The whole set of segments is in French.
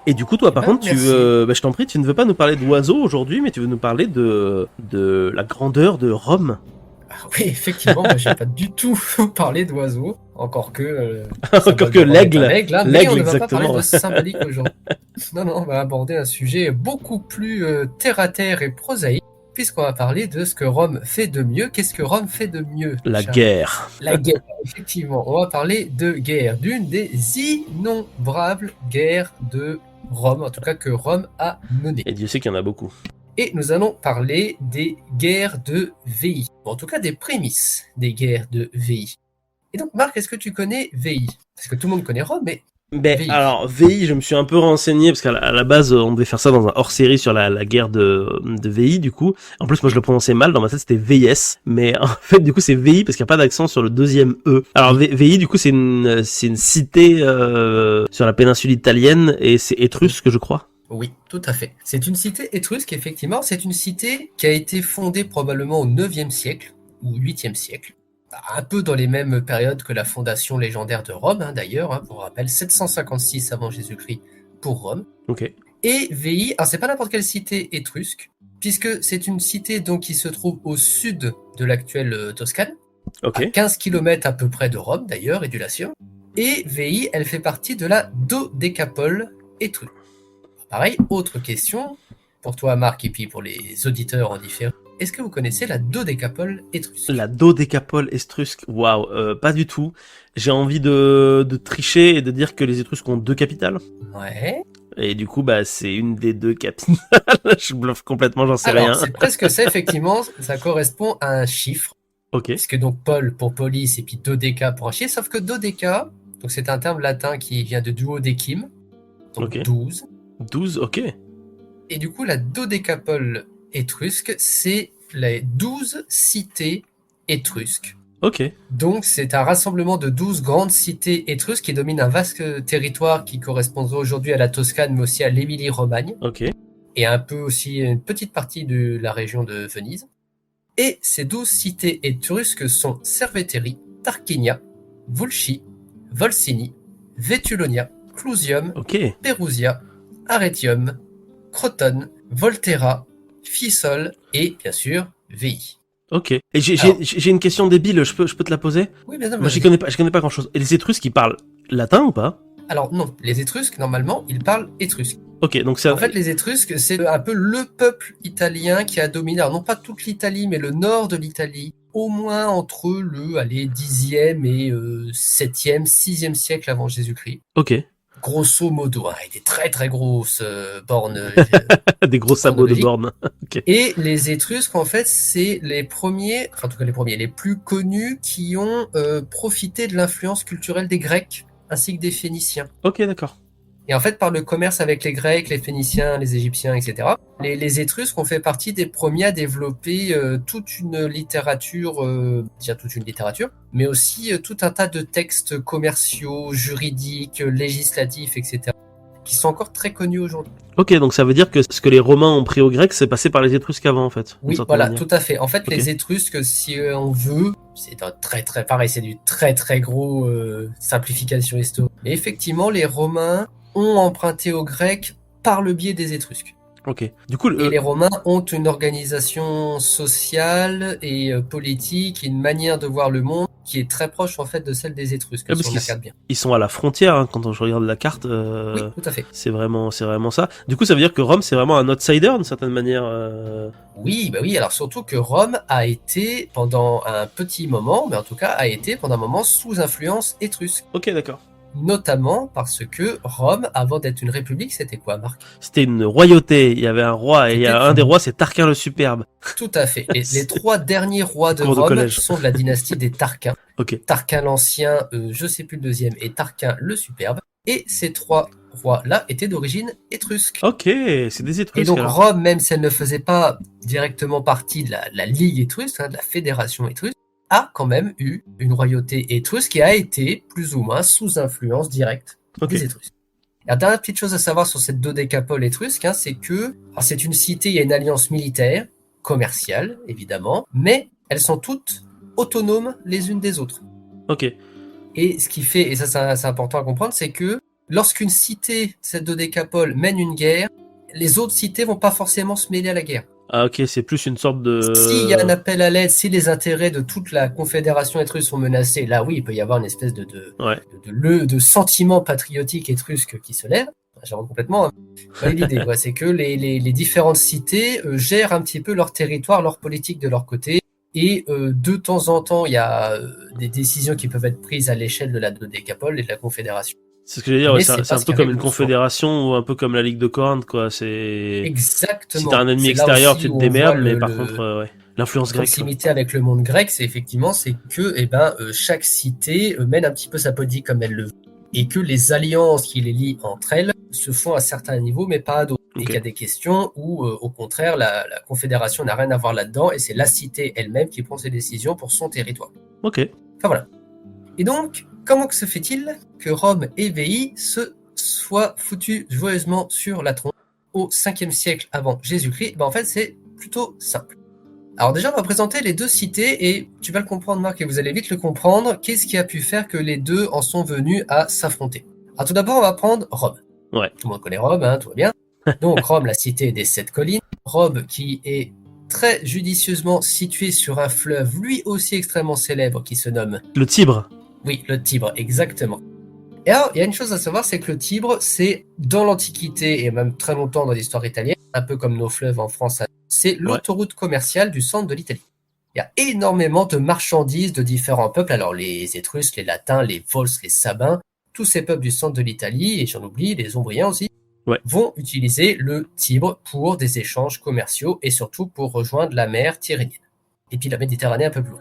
Et du coup, toi, Eh par ben, contre, merci. je t'en prie, tu ne veux pas nous parler d'oiseaux aujourd'hui, mais tu veux nous parler de la grandeur de Rome. Ah oui, effectivement, moi j'ai pas du tout parlé d'oiseaux, encore que le Encore symbole que de Rome est un l'aigle, aigle, hein, mais on l'aigle ne va pas parler exactement. de symbolique aujourd'hui. Non, non, on va aborder un sujet beaucoup plus terre à terre et prosaïque, puisqu'on va parler de ce que Rome fait de mieux. Qu'est-ce que Rome fait de mieux, La Charles? guerre. La guerre, effectivement. On va parler de guerre, d'une des innombrables guerres de Rome, en tout cas que Rome a menées. Et Dieu sait qu'il y en a beaucoup. Et nous allons parler des guerres de Veii, ou en tout cas des prémices des guerres de Veii. Et donc, Marc, est-ce que tu connais Veii? Parce que tout le monde connaît Rome, mais Ben Veii. alors VI, je me suis un peu renseigné parce à la base on devait faire ça dans un hors-série sur la guerre de VI du coup. En plus moi je Oui, le prononçais mal, dans ma tête c'était VS, mais en fait du coup c'est VI parce qu'il n'y a pas d'accent sur le deuxième E. Alors oui, VI du coup c'est une cité sur la péninsule italienne et c'est oui, étrusque je crois. oui, tout à fait. C'est une cité étrusque, effectivement. C'est une cité qui a été fondée probablement au 9e siècle, ou 8e siècle. Un peu dans les mêmes périodes que la fondation légendaire de Rome, hein, d'ailleurs, hein, pour rappel, 756 avant Jésus-Christ pour Rome. Ok, Et Veii, alors c'est pas n'importe quelle cité étrusque, puisque c'est une cité donc qui se trouve au sud de l'actuelle Toscane, ok, à 15 kilomètres à peu près de Rome d'ailleurs et du Latium. Et Veii, elle fait partie de la dodécapole étrusque. Pareil, autre question pour toi Marc et puis pour les auditeurs en différé. Est-ce que vous connaissez la dodécapole étrusque? la dodécapole estrusque, waouh, pas du tout. J'ai envie de tricher et de dire que les Étrusques ont deux capitales. Ouais. Et du coup, bah, c'est une des deux capitales. Je bluffe complètement, j'en sais Alors, rien. c'est presque ça, effectivement, ça correspond à un chiffre, Ok, puisque donc Paul pour police et puis dodéca pour un chiffre, sauf que dodéca, donc c'est un terme latin qui vient de duodécime, donc ok. 12. 12, ok. Et du coup, la dodécapole étrusque, c'est les 12 cités étrusques. Ok, Donc, c'est un rassemblement de 12 grandes cités étrusques qui dominent un vaste territoire qui correspondrait aujourd'hui à la Toscane, mais aussi à l'Émilie-Romagne, ok, et un peu aussi une petite partie de la région de Venise. Et ces 12 cités étrusques sont Cerveteri, Tarquinia, Volsci, Volsini, Vetulonia, Clusium, ok, Perusia, Arretium, Crotone, Volterra, Fiesole et bien sûr Veii. ok. Et j'ai j'ai- Alors, j'ai une question débile, je peux te la poser? oui, bien sûr, Moi, vas-y. je connais pas grand-chose. Et les Étrusques, ils parlent latin ou pas? Alors non, les Étrusques, normalement, ils parlent étrusque. Ok, donc c'est... En fait, les Étrusques, c'est un peu le peuple italien qui a dominé, alors non pas toute l'Italie, mais le nord de l'Italie, au moins entre le allez, 10e et 7e, 6e siècle avant Jésus-Christ. Ok. Grosso modo, hein, avec des très très grosses bornes Des gros sabots de chronologiques. borne. Ok. Et les Étrusques, en fait, c'est les premiers, enfin en tout cas les premiers, les plus connus qui ont profité de l'influence culturelle des Grecs ainsi que des Phéniciens. Ok, d'accord. Et en fait, par le commerce avec les Grecs, les Phéniciens, les Égyptiens, etc., les Étrusques ont fait partie des premiers à développer toute une littérature, déjà toute une littérature, mais aussi tout un tas de textes commerciaux, juridiques, législatifs, etc., qui sont encore très connus aujourd'hui. Ok, donc ça veut dire que ce que les Romains ont pris au grec, c'est passé par les Étrusques avant, en fait, d'une Oui, certaine voilà, manière. tout à fait. En fait, Ok. les Étrusques, si on veut, c'est un très très pareil, c'est du très très gros simplification historique. Mais effectivement, les Romains ont emprunté aux Grecs par le biais des Étrusques. Ok. Du coup, Et les Romains ont une organisation sociale et politique, et une manière de voir le monde qui est très proche en fait de celle des Étrusques, si parce on qu'ils la regarde bien. ils sont à la frontière, hein, quand je regarde la carte, Oui, tout à fait. c'est vraiment ça. Du coup, ça veut dire que Rome, c'est vraiment un outsider, d'une certaine manière. Oui, bah oui, alors surtout que Rome a été pendant un petit moment, mais en tout cas a été pendant un moment sous influence étrusque. Ok, d'accord. Notamment parce que Rome, avant d'être une république, c'était quoi, Marc? C'était une royauté. Il y avait un roi et il y C'était a un des une... rois, c'est Tarquin le Superbe. Tout à fait. Les C'est trois derniers rois de cours de Rome collège. sont de la dynastie des Tarquins. Ok. Tarquin l'Ancien, je sais plus le deuxième, et Tarquin le Superbe. Et ces trois rois-là étaient d'origine étrusque. Ok, c'est des Et Étrusques donc alors. Rome, même si elle ne faisait pas directement partie de la Ligue étrusque, hein, de la fédération étrusque, a quand même eu une royauté étrusque qui a été plus ou moins sous influence directe Ok. des Étrusques. La dernière petite chose à savoir sur cette dodécapole étrusque, hein, c'est que c'est une cité, il y a une alliance militaire, commerciale évidemment, mais elles sont toutes autonomes les unes des autres. Ok. Et ce qui fait, et ça c'est important à comprendre, c'est que lorsqu'une cité, cette dodécapole, mène une guerre, les autres cités vont pas forcément se mêler à la guerre. Ah ok, c'est plus une sorte de... S'il y a un appel à l'aide, si les intérêts de toute la confédération étrusque sont menacés, là oui, il peut y avoir une espèce Ouais. de sentiment patriotique étrusque qui se lève. J'avoue complètement. Hein. L'idée, ouais, c'est que les différentes cités gèrent un petit peu leur territoire, leur politique de leur côté. Et de temps en temps, il y a des décisions qui peuvent être prises à l'échelle de la dodécapole et de la confédération. C'est ce que j'allais dire, ouais, Mais c'est c'est pas un ce peu qui comme arrive une le plus souvent. confédération ou un peu comme la Ligue de Corinthe, quoi. C'est... Exactement. Si t'as un ennemi C'est là extérieur, aussi tu te où on démerdes, voit mais par contre, ouais. L'influence la grecque, quoi. proximité avec le monde grec, c'est effectivement c'est que chaque cité mène un petit peu sa politique comme elle le veut et que les alliances qui les lient entre elles se font à certains niveaux mais pas à d'autres. Et qu'il y a des questions où au contraire la confédération n'a rien à voir là-dedans et c'est la cité elle-même qui prend ses décisions pour son territoire. Ok. Enfin voilà. Et donc, comment que se fait-il que Rome et Veii se soient foutus joyeusement sur la tronche au 5e siècle avant Jésus-Christ? En fait, c'est plutôt simple. Alors déjà, on va présenter les deux cités et tu vas le comprendre, Marc, et vous allez vite le comprendre. Qu'est-ce qui a pu faire que les deux en sont venus à s'affronter? Alors tout d'abord, on va prendre Rome. Ouais. Tout le monde connaît Rome, hein, tout va bien. Donc Rome, la cité des 7 collines. Rome qui est très judicieusement située sur un fleuve, lui aussi extrêmement célèbre, qui se nomme... Le Tibre. Oui, le Tibre, exactement. Et alors, il y a une chose à savoir, c'est que le Tibre, c'est dans l'Antiquité et même très longtemps dans l'histoire italienne, un peu comme nos fleuves en France, c'est l'autoroute commerciale du centre de l'Italie. Il y a énormément de marchandises de différents peuples, alors les Étrusques, les Latins, les Volsques, les Sabins, tous ces peuples du centre de l'Italie, et j'en oublie, les Ombriens aussi, vont utiliser le Tibre pour des échanges commerciaux et surtout pour rejoindre la mer Tyrrhénienne. Et puis la Méditerranée un peu plus loin.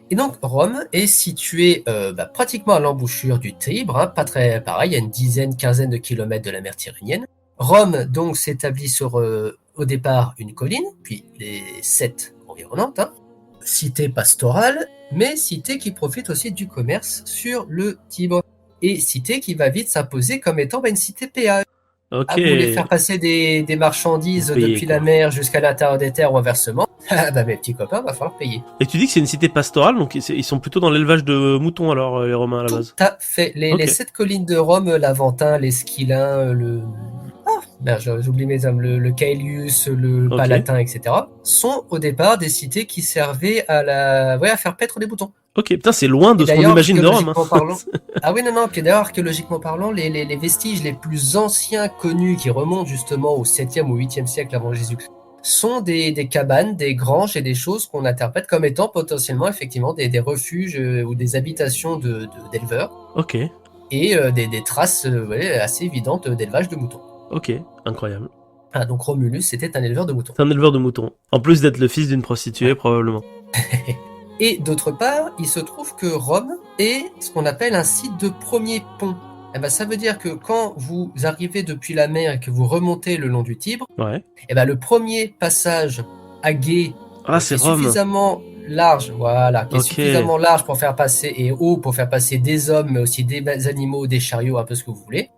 Et donc Rome est située pratiquement à l'embouchure du Tibre, hein, pas très pareil, il y a une dizaine, quinzaine de kilomètres de la mer Tyrrhénienne. Rome donc s'établit sur au départ une colline, puis les 7 environnantes, hein. Cité pastorale, mais cité qui profite aussi du commerce sur le Tibre, et cité qui va vite s'imposer comme étant une cité péage. Ok. Ah, vous voulez faire passer des marchandises depuis la mer jusqu'à l'intérieur des terres ou inversement? Mes petits copains, va falloir payer. Et tu dis que c'est une cité pastorale, donc ils sont plutôt dans l'élevage de moutons alors, les Romains à la base. Tout à fait. Les 7 collines de Rome, l'Aventin, l'Esquilin, j'oublie mes hommes, le Caelius, le Palatin, etc., sont au départ des cités qui servaient à faire paître des moutons. Ok, putain, c'est loin de ce qu'on imagine de Rome. Hein. Ah oui, non, puis d'ailleurs, archéologiquement parlant, les vestiges les plus anciens connus qui remontent justement au 7e ou 8e siècle avant Jésus-Christ sont des cabanes, des granges et des choses qu'on interprète comme étant potentiellement effectivement des refuges ou des habitations d'éleveurs. Ok. Et des traces assez évidentes d'élevage de moutons. Ok, incroyable. Ah, donc Romulus, c'était un éleveur de moutons. C'est un éleveur de moutons. En plus d'être le fils d'une prostituée, probablement. Et d'autre part, il se trouve que Rome est ce qu'on appelle un site de premier pont. Ça veut dire que quand vous arrivez depuis la mer et que vous remontez le long du Tibre, le premier passage à gué c'est suffisamment large, qui est suffisamment large pour faire passer et haut pour faire passer des hommes, mais aussi des animaux, des chariots, un peu ce que vous voulez.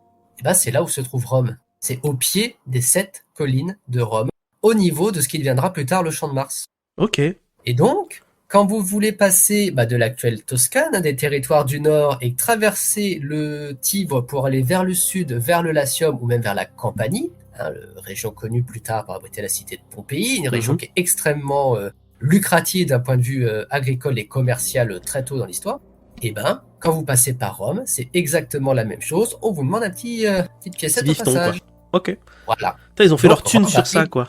C'est là où se trouve Rome. C'est au pied des 7 collines de Rome, au niveau de ce qui deviendra plus tard le Champ de Mars. Ok. Et donc, quand vous voulez passer de l'actuelle Toscane, des territoires du nord, et traverser le Tibre pour aller vers le sud, vers le Latium ou même vers la Campanie, région connue plus tard pour abriter la cité de Pompéi, une région qui est extrêmement lucrative d'un point de vue agricole et commercial très tôt dans l'histoire, quand vous passez par Rome, c'est exactement la même chose. On vous demande petite piécette au passage. Quoi. Ok. Voilà. Putain, ils ont fait leur thune sur ça, quoi.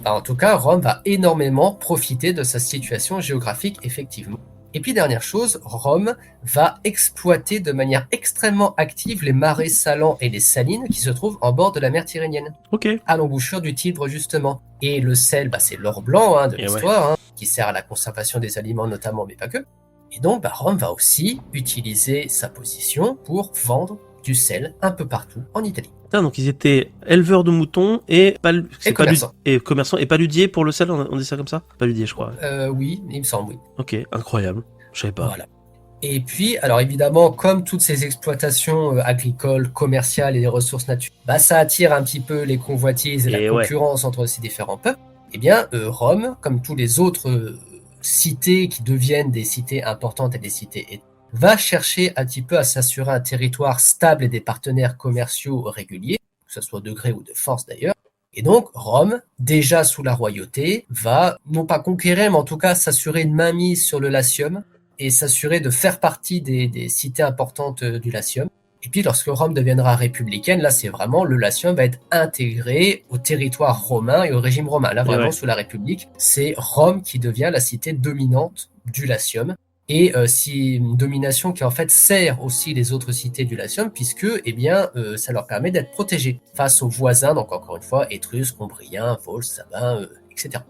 En tout cas, Rome va énormément profiter de sa situation géographique, effectivement. Et puis, dernière chose, Rome va exploiter de manière extrêmement active les marais salants et les salines qui se trouvent en bord de la mer Tyrrhénienne. Ok. À l'embouchure du Tibre, justement. Et le sel, c'est l'or blanc de l'histoire, qui sert à la conservation des aliments notamment, mais pas que. Et donc, Rome va aussi utiliser sa position pour vendre du sel un peu partout en Italie. Putain, donc ils étaient éleveurs de moutons et commerçants. Et commerçants et paludiers pour le sel, on dit ça comme ça? Paludier, je crois. Oui, il me semble, oui. Ok, incroyable. Je savais pas. Voilà. Et puis, alors évidemment, comme toutes ces exploitations agricoles, commerciales et des ressources naturelles, ça attire un petit peu les convoitises et la concurrence entre ces différents peuples. Eh bien, Rome, comme tous les autres cités qui deviennent des cités importantes et des cités va chercher un petit peu à s'assurer un territoire stable et des partenaires commerciaux réguliers, que ce soit de gré ou de force d'ailleurs. Et donc, Rome, déjà sous la royauté, va non pas conquérir, mais en tout cas s'assurer une mainmise sur le Latium et s'assurer de faire partie des cités importantes du Latium. Et puis, lorsque Rome deviendra républicaine, là, c'est vraiment le Latium va être intégré au territoire romain et au régime romain. Là, vraiment, sous la République, c'est Rome qui devient la cité dominante du Latium. Et c'est une domination qui en fait sert aussi les autres cités du Latium, puisque ça leur permet d'être protégés face aux voisins, donc encore une fois, Étrusques, Ombriens, Volsques, Sabins, etc.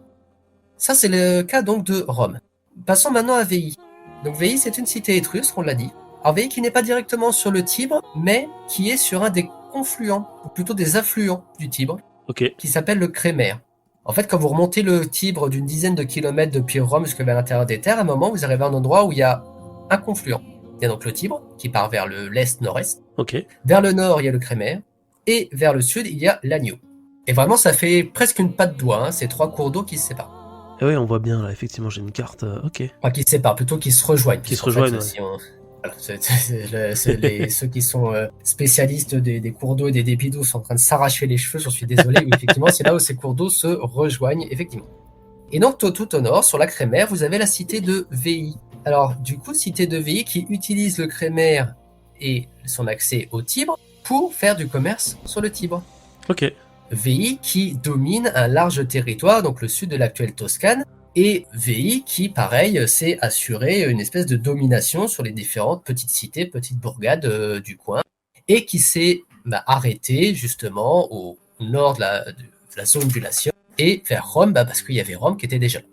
Ça, c'est le cas donc de Rome. Passons maintenant à Veii. Donc Veii, c'est une cité étrusque, on l'a dit. Alors Veii qui n'est pas directement sur le Tibre, mais qui est sur un des confluents, ou plutôt des affluents du Tibre, qui s'appelle le Crémère. En fait, quand vous remontez le Tibre d'une dizaine de kilomètres depuis Rome jusqu'à l'intérieur des terres, à un moment, vous arrivez à un endroit où il y a un confluent. Il y a donc le Tibre, qui part vers l'est-nord-est. Vers le nord, il y a le Crémère. Et vers le sud, il y a l'Agneau. Et vraiment, ça fait presque une patte doigt, hein, ces trois cours d'eau qui se séparent. Et oui, on voit bien, là, effectivement, j'ai une carte. Enfin, qui se séparent, plutôt qui se rejoignent. Qui se rejoignent, ceux qui sont spécialistes des cours d'eau et des débits d'eau sont en train de s'arracher les cheveux, j'en suis désolé, mais effectivement, c'est là où ces cours d'eau se rejoignent, effectivement. Et donc, tout au nord, sur la Crémère, vous avez la cité de Veii. Alors, du coup, cité de Veii qui utilise le Crémère et son accès au Tibre pour faire du commerce sur le Tibre. Veii qui domine un large territoire, donc le sud de l'actuelle Toscane, et Veii qui, pareil, s'est assuré une espèce de domination sur les différentes petites cités, petites bourgades du coin, et qui s'est arrêté justement au nord de la zone du Latium et vers Rome, parce qu'il y avait Rome qui était déjà là.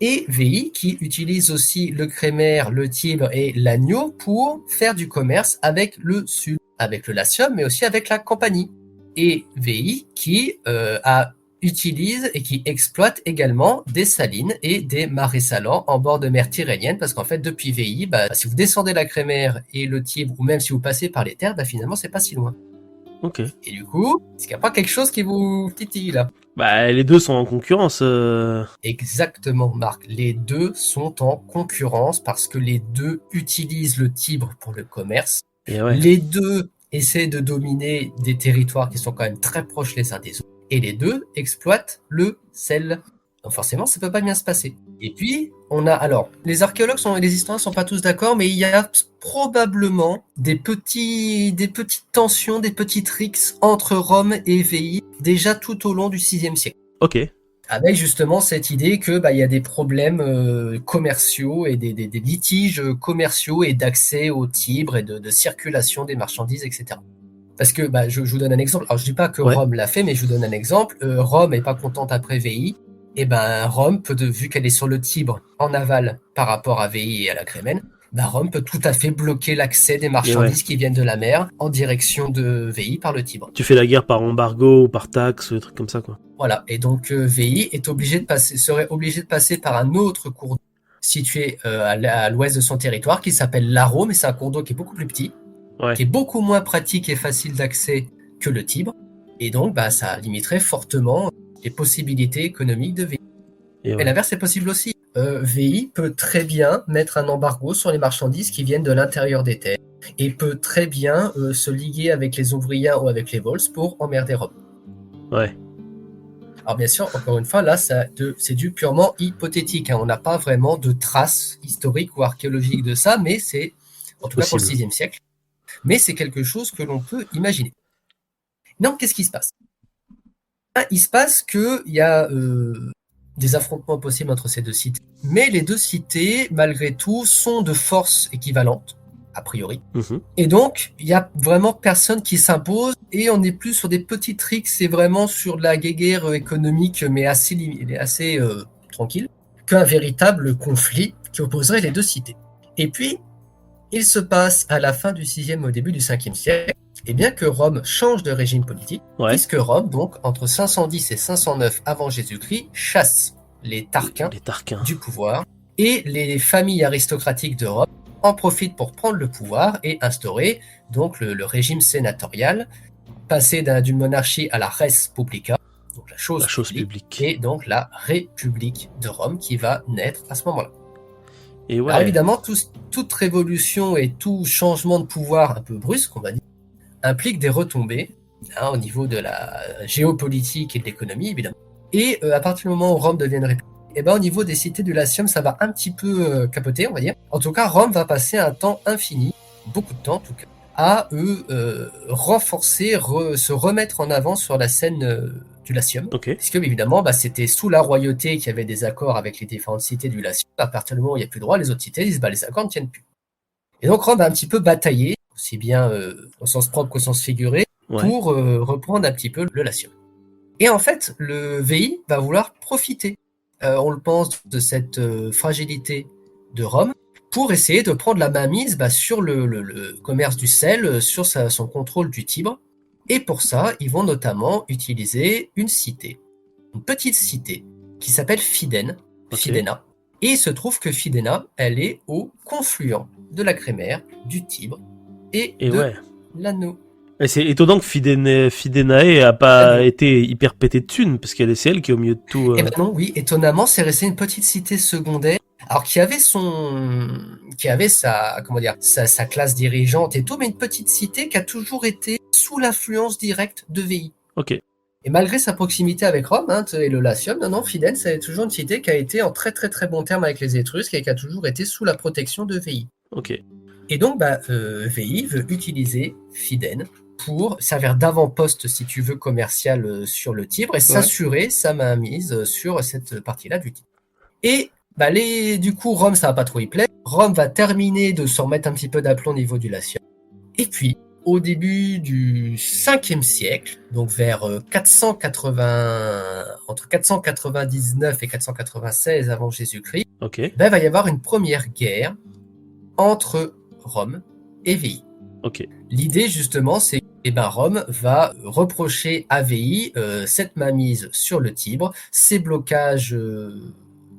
Et Veii qui utilise aussi le Crémère, le Tibre et l'Agneau pour faire du commerce avec le sud, avec le Latium, mais aussi avec la Campanie. Et Veii qui utilise et qui exploite également des salines et des marais salants en bord de mer Tyrrhénienne, parce qu'en fait, depuis Veii, si vous descendez la Crémère et le Tibre, ou même si vous passez par les terres, finalement, c'est pas si loin. Et du coup, est-ce qu'il n'y a pas quelque chose qui vous titille là ? Les deux sont en concurrence. Exactement, Marc. Les deux sont en concurrence parce que les deux utilisent le Tibre pour le commerce. Les deux essaient de dominer des territoires qui sont quand même très proches les uns des autres. Et les deux exploitent le sel. Donc forcément, ça peut pas bien se passer. Et puis, les archéologues et les historiens sont pas tous d'accord, mais il y a probablement des petites tensions, des petites rixes entre Rome et Veii, déjà tout au long du VIe siècle. Avec justement cette idée que il y a des problèmes commerciaux et des litiges commerciaux et d'accès au Tibre et de circulation des marchandises, etc. Parce que je vous donne un exemple. Alors je dis pas que Rome l'a fait, mais je vous donne un exemple. Rome est pas contente après Veii. Et Rome vu qu'elle est sur le Tibre en aval par rapport à Veii et à la Crémène, Rome peut tout à fait bloquer l'accès des marchandises qui viennent de la mer en direction de Veii par le Tibre. Tu fais la guerre par embargo ou par taxe, des trucs comme ça, quoi. Voilà. Et donc Veii serait obligé de passer par un autre cours d'eau situé à l'ouest de son territoire qui s'appelle l'Aro, mais c'est un cours d'eau qui est beaucoup plus petit, qui est beaucoup moins pratique et facile d'accès que le Tibre. Et donc ça limiterait fortement les possibilités économiques de Veii. Et l'inverse est possible aussi. Veii peut très bien mettre un embargo sur les marchandises qui viennent de l'intérieur des terres et peut très bien se liguer avec les Ouvriens ou avec les Volsques pour emmerder Rome. Alors bien sûr, encore une fois, là, c'est du purement hypothétique. On n'a pas vraiment de traces historiques ou archéologiques de ça, mais c'est, en tout cas pour le VIe siècle, mais c'est quelque chose que l'on peut imaginer. Donc, qu'est-ce qui se passe ? Il se passe qu'il y a des affrontements possibles entre ces deux cités, mais les deux cités, malgré tout, sont de forces équivalentes, a priori. Et donc, il y a vraiment personne qui s'impose, et on n'est plus sur des petits tricks, c'est vraiment sur de la guéguerre économique, mais assez tranquille, qu'un véritable conflit qui opposerait les deux cités. Et puis, il se passe à la fin du 6e, au début du 5e siècle, et bien que Rome change de régime politique, puisque Rome, donc, entre 510 et 509 avant Jésus-Christ, chasse les Tarquins du pouvoir, et les familles aristocratiques de Rome en profitent pour prendre le pouvoir et instaurer donc le régime sénatorial, passer d'une monarchie à la res publica, donc la chose publique, et donc la République de Rome qui va naître à ce moment-là. Et Alors ouais, évidemment, toute révolution et tout changement de pouvoir un peu brusque, on va dire, implique des retombées au niveau de la géopolitique et de l'économie, évidemment. Et à partir du moment où Rome devient une république, et ben, au niveau des cités du Latium, ça va un petit peu capoter, on va dire. En tout cas, Rome va passer un temps infini, beaucoup de temps en tout cas, à renforcer, se remettre en avant sur la scène du Latium. ok. Puisque, évidemment, c'était sous la royauté qu'il y avait des accords avec les différentes cités du Latium. À partir du moment où il n'y a plus de droit, les autres cités disent les accords ne tiennent plus. Et donc Rome va un petit peu batailler, aussi bien au sens propre qu'au sens figuré, Ouais. pour reprendre un petit peu le Latium. Et en fait, le VI va vouloir profiter, on le pense, de cette fragilité de Rome pour essayer de prendre la mainmise sur le commerce du sel, sur son contrôle du Tibre. Et pour ça, ils vont notamment utiliser une cité, une petite cité, qui s'appelle Fidène, Ok. Fidena. Et il se trouve que Fidena, elle est au confluent de la Crémaire, du Tibre et Et de ouais. l'Anneau. Et c'est étonnant que Fidenae a pas L'Anneau. été hyper pété de thunes, parce qu'elle c'est elle qui est au milieu de tout. Eh ben non, oui, étonnamment, c'est resté une petite cité secondaire, alors qui avait sa, comment dire, sa classe dirigeante et tout, mais une petite cité qui a toujours été sous l'influence directe de VI. Ok, Et malgré sa proximité avec Rome et le Latium, non, Fidène, c'est toujours une cité qui a été en très très très bon terme avec les Étrusques et qui a toujours été sous la protection de VI. ok. Et donc, VI veut utiliser Fidène pour servir d'avant-poste, si tu veux, commercial sur le Tibre et s'assurer sa mainmise sur cette partie-là du Tibre. Et du coup, Rome, ça va pas trop y plaire. Rome va terminer de se remettre un petit peu d'aplomb au niveau du Latium. Et puis, au début du 5e siècle, donc vers 480, entre 499 et 496 avant Jésus-Christ, Ok. va y avoir une première guerre entre Rome et VI. Ok. L'idée, justement, c'est que Rome va reprocher à VI cette mainmise sur le Tibre, ces blocages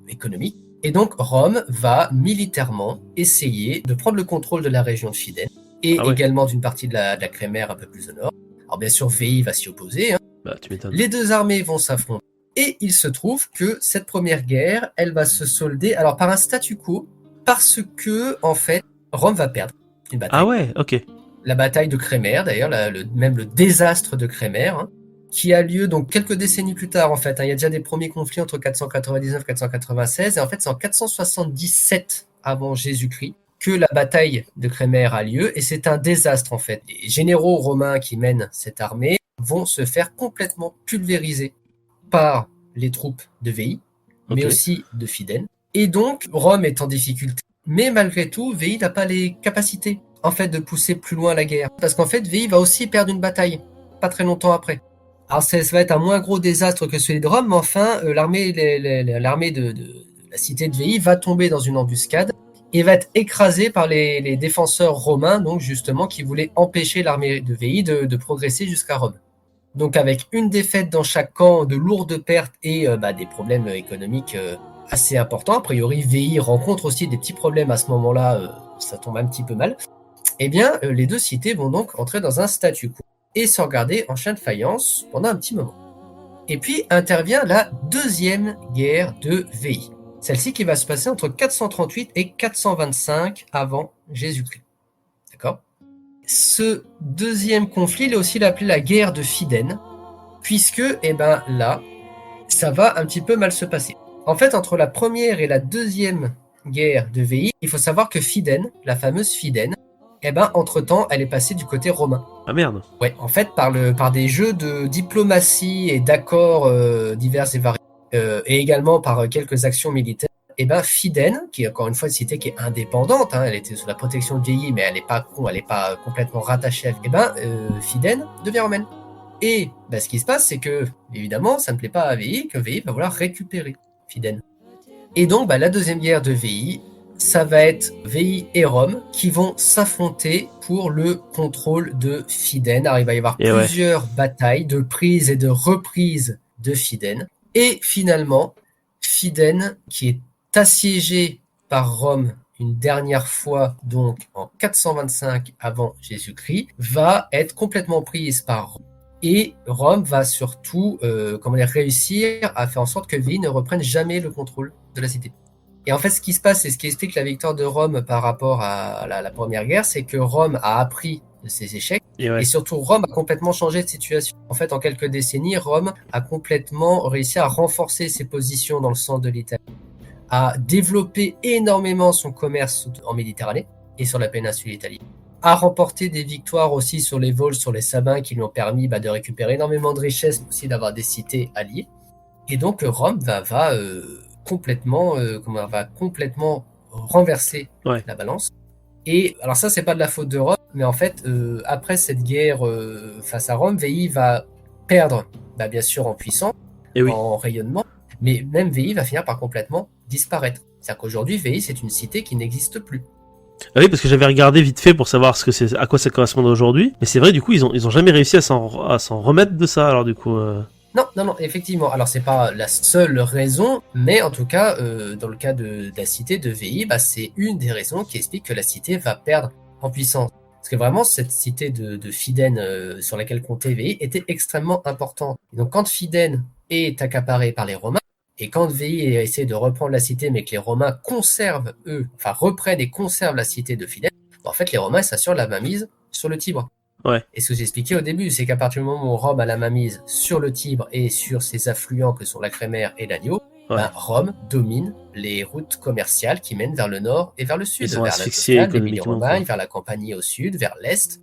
économiques. Et donc, Rome va militairement essayer de prendre le contrôle de la région de Fidène et Ah ouais. également d'une partie de la Crémaire un peu plus au nord. Alors, bien sûr, VI va s'y opposer. Bah, tu m'étonnes. Les deux armées vont s'affronter. Et il se trouve que cette première guerre, elle va se solder alors par un statu quo, parce que, en fait, Rome va perdre une bataille. Ah ouais, ok. La bataille de Crémaire, d'ailleurs, même le désastre de Crémaire, qui a lieu donc quelques décennies plus tard, en fait. Il y a déjà des premiers conflits entre 499 et 496, et en fait, c'est en 477 avant Jésus-Christ que la bataille de Crémaire a lieu, et c'est un désastre, en fait. Les généraux romains qui mènent cette armée vont se faire complètement pulvériser par les troupes de VI, mais Ok. aussi de Fidène. Et donc, Rome est en difficulté. Mais malgré tout, VI n'a pas les capacités, en fait, de pousser plus loin la guerre. Parce qu'en fait, VI va aussi perdre une bataille, pas très longtemps après. Alors, ça va être un moins gros désastre que celui de Rome, mais enfin, l'armée de la cité de VI va tomber dans une embuscade et va être écrasée par les défenseurs romains, donc justement, qui voulaient empêcher l'armée de VI de progresser jusqu'à Rome. Donc avec une défaite dans chaque camp, de lourdes pertes et des problèmes économiques assez importants. A priori, VI rencontre aussi des petits problèmes à ce moment-là, ça tombe un petit peu mal. Eh bien, les deux cités vont donc entrer dans un statu quo et se regarder en chien de faïence pendant un petit moment. Et puis intervient la deuxième guerre de VI. Celle-ci qui va se passer entre 438 et 425 avant Jésus-Christ. D'accord ? Ce deuxième conflit, il est aussi appelé la guerre de Fidène, puisque, là, ça va un petit peu mal se passer. En fait, entre la première et la deuxième guerre de VI, il faut savoir que Fidène, la fameuse Fidène, entre-temps, elle est passée du côté romain. Ah merde. Ouais, en fait, par des jeux de diplomatie et d'accords divers et variés, et également par quelques actions militaires, Fidène, qui est encore une fois une cité qui est indépendante, elle était sous la protection de VI, mais elle n'est pas complètement rattachée à Fidène devient romaine. Et ce qui se passe, c'est que, évidemment, ça ne plaît pas à VI, que VI va vouloir récupérer Fidène. Et donc, la deuxième guerre de VI, ça va être VI et Rome qui vont s'affronter pour le contrôle de Fidène. Alors, il va y avoir plusieurs batailles de prise et de reprise de Fidène. Et finalement, Fidène, qui est assiégée par Rome une dernière fois, donc en 425 avant Jésus-Christ, va être complètement prise par Rome. Et Rome va surtout réussir à faire en sorte que VI ne reprenne jamais le contrôle de la cité. Et en fait, ce qui se passe, et ce qui explique la victoire de Rome par rapport à la Première Guerre, c'est que Rome a appris de ses échecs, Et surtout Rome a complètement changé de situation. En fait, en quelques décennies, Rome a complètement réussi à renforcer ses positions dans le centre de l'Italie, à développer énormément son commerce en Méditerranée et sur la péninsule italienne, a remporté des victoires aussi sur les Volsques, sur les Sabins, qui lui ont permis de récupérer énormément de richesses, mais aussi d'avoir des cités alliées. Et donc Rome va complètement renverser la balance. Et alors ça, c'est pas de la faute de Rome, mais en fait, après cette guerre face à Rome, Veii va perdre, bien sûr, en puissance, en rayonnement, mais même Veii va finir par complètement disparaître. C'est-à-dire qu'aujourd'hui, Veii, c'est une cité qui n'existe plus. Ah oui, parce que j'avais regardé vite fait pour savoir à quoi ça correspond aujourd'hui, mais c'est vrai, du coup, ils ont jamais réussi à s'en remettre de ça, alors du coup... Non, effectivement. Alors, c'est pas la seule raison, mais en tout cas, dans le cas de la cité de Veii, c'est une des raisons qui explique que la cité va perdre en puissance. Parce que vraiment, cette cité de Fidène sur laquelle comptait Veii était extrêmement importante. Et donc, quand Fidène est accaparée par les Romains, et quand Veii essaie de reprendre la cité, mais que les Romains reprennent et conservent la cité de Fidène, en fait, les Romains s'assurent la mainmise sur le Tibre. Ouais. Et ce que j'expliquais au début, c'est qu'à partir du moment où Rome a la mainmise sur le Tibre et sur ses affluents que sont la Crémaire et l'Anio, Rome domine les routes commerciales qui mènent vers le nord et vers le sud, vers la Toscane, l'Émilie-Romagne, vers la Campanie au sud, vers l'est.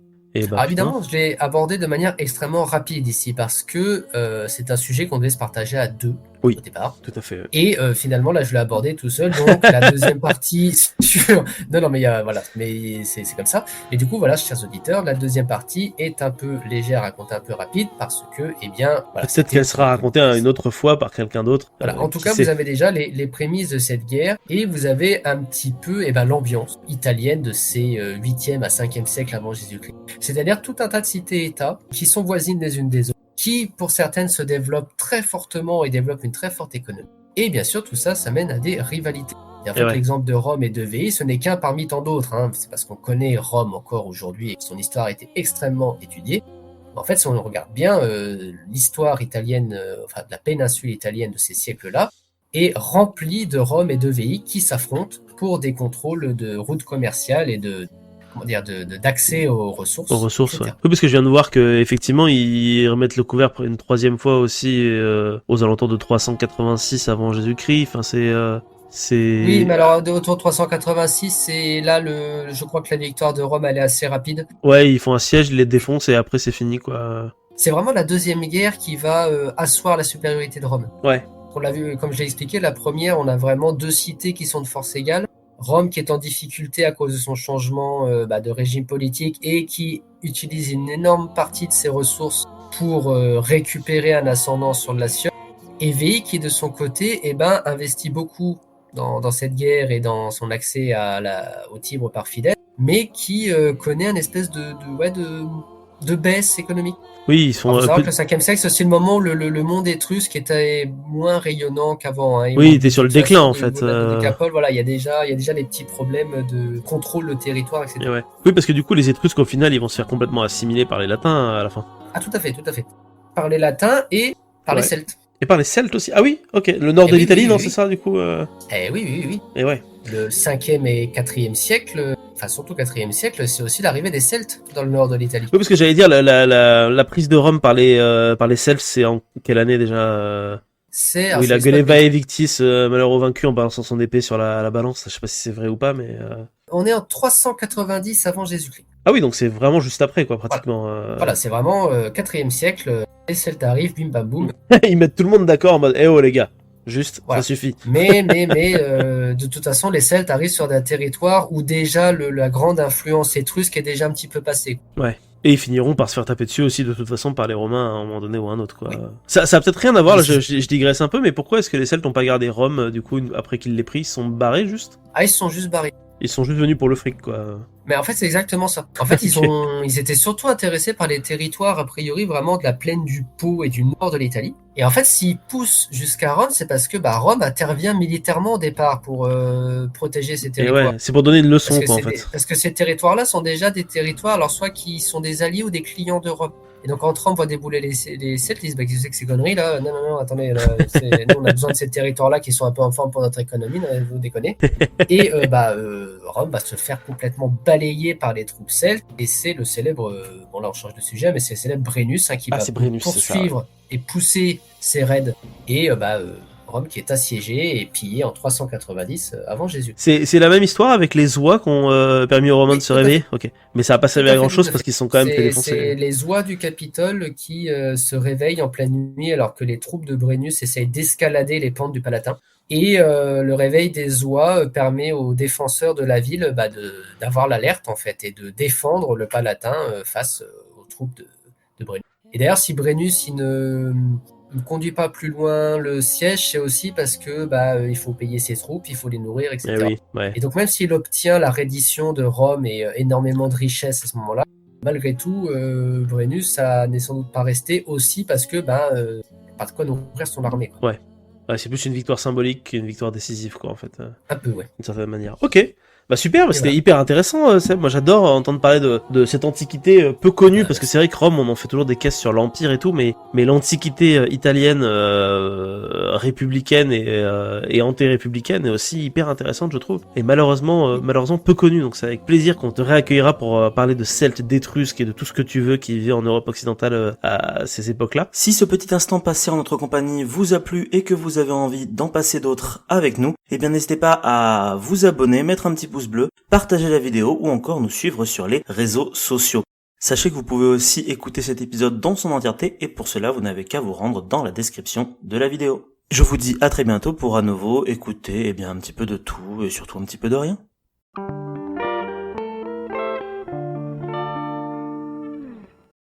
Alors évidemment, je l'ai abordé de manière extrêmement rapide ici parce que c'est un sujet qu'on devait se partager à deux au départ. Tout à fait. Et finalement, là, je l'ai abordé tout seul. Donc, la deuxième partie sur... Non, mais voilà, mais c'est comme ça. Et du coup, voilà, chers auditeurs, la deuxième partie est un peu légère à raconter, un peu rapide parce que, voilà, peut-être qu'elle sera racontée une autre fois par quelqu'un d'autre. Voilà, en tout cas, vous avez déjà les prémices de cette guerre et vous avez un petit peu l'ambiance italienne de ces 8e à 5e siècle avant Jésus-Christ. C'est-à-dire tout un tas de cités-États qui sont voisines les unes des autres, qui, pour certaines, se développent très fortement et développent une très forte économie. Et bien sûr, tout ça, ça mène à des rivalités. Et en fait, l'exemple de Rome et de Veii, ce n'est qu'un parmi tant d'autres. C'est parce qu'on connaît Rome encore aujourd'hui et que son histoire a été extrêmement étudiée. En fait, si on regarde bien, l'histoire italienne, de la péninsule italienne de ces siècles-là, est remplie de Rome et de Veii qui s'affrontent pour des contrôles de routes commerciales et d'accès aux ressources. Aux ressources, oui, parce que je viens de voir que effectivement ils remettent le couvert une troisième fois aussi aux alentours de 386 avant Jésus-Christ. Enfin, Oui, mais alors autour de 386, c'est là je crois que la victoire de Rome elle est assez rapide. Ouais, ils font un siège, ils les défoncent et après c'est fini quoi. C'est vraiment la deuxième guerre qui va asseoir la supériorité de Rome. Ouais. On l'a vu, comme je l'ai expliqué, la première, on a vraiment deux cités qui sont de force égale. Rome qui est en difficulté à cause de son changement de régime politique et qui utilise une énorme partie de ses ressources pour récupérer un ascendant sur le Latium. Et Veii qui de son côté investit beaucoup dans cette guerre et dans son accès au Tibre par Fidèle, mais qui connaît une espèce de baisse économique. Oui, ils sont. Alors, faut savoir que le 5e siècle, c'est aussi le moment où le monde étrusque était moins rayonnant qu'avant. Oui, il était sur le déclin en fait. Voilà, il y a déjà des petits problèmes de contrôle de territoire, etc. Ouais. Oui, parce que du coup, les Étrusques au final, ils vont se faire complètement assimiler par les Latins à la fin. Ah, tout à fait. Par les Latins et par les Celtes. Et par les Celtes aussi. Ah oui, ok. Le nord de l'Italie, non, c'est ça du coup. Oui. Et ouais. Le 5e et 4e siècle, surtout 4e siècle, c'est aussi l'arrivée des Celtes dans le nord de l'Italie. Oui, parce que j'allais dire, la prise de Rome par les Celtes, c'est en quelle année déjà Oui, la Vae Victis, malheureux vaincu en balançant son épée sur la balance. Je sais pas si c'est vrai ou pas, mais... On est en 390 avant Jésus-Christ. Ah oui, donc c'est vraiment juste après, quoi, pratiquement. Voilà, c'est vraiment 4e siècle, les Celtes arrivent, bim bam boum. Ils mettent tout le monde d'accord en mode, oh les gars, juste, ça suffit. Mais de toute façon, les Celtes arrivent sur des territoires où déjà la grande influence étrusque est déjà un petit peu passée. Ouais. Et ils finiront par se faire taper dessus aussi de toute façon par les Romains à un moment donné ou un autre, quoi. Oui. Ça a peut-être rien à voir, là, je digresse un peu, mais pourquoi est-ce que les Celtes n'ont pas gardé Rome, du coup, après qu'ils l'aient pris, ils sont barrés juste ? Ah, ils se sont juste barrés. Ils sont juste venus pour le fric, quoi. Mais en fait, c'est exactement ça. En fait, ils étaient surtout intéressés par les territoires, a priori, vraiment de la plaine du Pô et du nord de l'Italie. Et en fait, s'ils poussent jusqu'à Rome, c'est parce que Rome intervient militairement au départ pour protéger ces territoires. Et ouais, c'est pour donner une leçon, quoi, en fait. Parce que ces territoires-là sont déjà des territoires, alors soit qui sont des alliés ou des clients de Rome. Et donc, quand Trump voit débouler les Celtes, ils disent, qu'est-ce que c'est que ces conneries, là? Non, attendez, là, nous, on a besoin de ces territoires-là qui sont un peu en forme pour notre économie, vous déconnez. Et, Rome va se faire complètement balayer par les troupes celtes, et c'est le célèbre, bon là, on change de sujet, mais c'est le célèbre Brennus, qui va poursuivre et pousser ses raids. Et, Rome qui est assiégée et pillée en 390 avant Jésus. C'est la même histoire avec les oies qui ont permis aux Romains de se réveiller. Ok, mais ça n'a pas servi à grand chose parce qu'ils sont quand même fait défoncer. C'est les oies du Capitole qui se réveillent en pleine nuit alors que les troupes de Brennus essayent d'escalader les pentes du Palatin. Et le réveil des oies permet aux défenseurs de la ville d'avoir l'alerte en fait et de défendre le Palatin face aux troupes de Brennus. Et d'ailleurs, si Brennus il ne conduit pas plus loin le siège, c'est aussi parce que il faut payer ses troupes, il faut les nourrir, etc. Oui, ouais. Et donc même s'il obtient la reddition de Rome et énormément de richesses à ce moment-là, malgré tout, Brennus n'est sans doute pas resté aussi parce que pas de quoi nourrir son armée. Quoi. Ouais, c'est plus une victoire symbolique qu'une victoire décisive, quoi, en fait. Un peu, ouais. D'une certaine manière. Ok. Bah super, c'était hyper intéressant, Seb. Moi j'adore entendre parler de cette antiquité peu connue, parce que c'est vrai que Rome, on en fait toujours des caisses sur l'Empire et tout, mais l'antiquité italienne républicaine et anti-républicaine est aussi hyper intéressante, je trouve, et malheureusement peu connue, donc c'est avec plaisir qu'on te réaccueillera pour parler de Celtes, d'Étrusques et de tout ce que tu veux qui vivait en Europe occidentale à ces époques-là. Si ce petit instant passé en notre compagnie vous a plu et que vous avez envie d'en passer d'autres avec nous, eh bien n'hésitez pas à vous abonner, mettre un petit pouce bleu, partager la vidéo ou encore nous suivre sur les réseaux sociaux. Sachez que vous pouvez aussi écouter cet épisode dans son entièreté et pour cela vous n'avez qu'à vous rendre dans la description de la vidéo. Je vous dis à très bientôt pour à nouveau écouter un petit peu de tout et surtout un petit peu de rien.